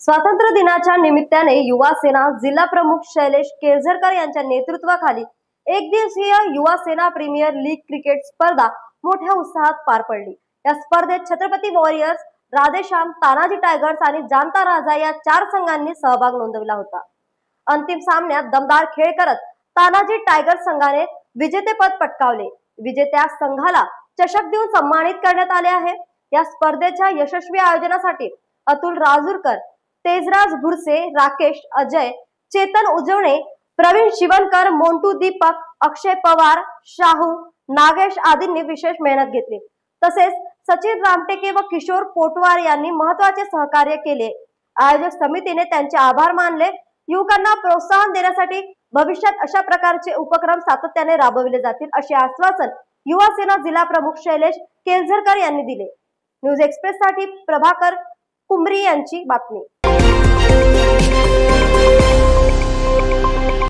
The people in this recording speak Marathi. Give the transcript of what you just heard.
स्वातंत्र्य दिनाच्या निमित्ताने युवा सेना जिल्हा प्रमुख शैलेश केळझरकर यांच्या नेतृत्वाखाली एक दिवसीय युवा सेना प्रीमियर लीग क्रिकेट स्पर्धा मोठ्या उत्साहात पार पडली। या स्पर्धेत छत्रपती वॉरियर्स, राधेश्याम, तानाजी टायगर्स आणि जानता राजा या 4 संघांनी सहभाग नोंदवला होता। अंतिम सामन्यात दमदार खेळ करत तानाजी टायगर्स संघाने विजेतेपद पटकावले। विजेत्या संघाला चषक देऊन सन्मानित करण्यात आले आहे। या स्पर्धेच्या यशस्वी आयोजनासाठी अतुल राजूरकर, तेजराज भुरसे, राकेश, अजय, चेतन उजवणे, प्रवीण शिवनकर, मोंटू दीपक, अक्षय पवार, शाहू, नागेश आदींनी विशेष मेहनत घेतली। तसेच सचिन रामटेके व किशोर पोटवार यांनी महत्त्वाचे सहकार्य केले। आयोजक समितीने त्यांचे आभार मानले। युवकांना प्रोत्साहन देण्यासाठी भविष्यात अशा प्रकारचे उपक्रम सातत्याने राबविले जातील असे आश्वासन युवा सेना जिल्हा प्रमुख शैलेश केळझरकर यांनी दिले। न्यूज एक्सप्रेस साठी प्रभाकर कुंबरी यांची बातमी।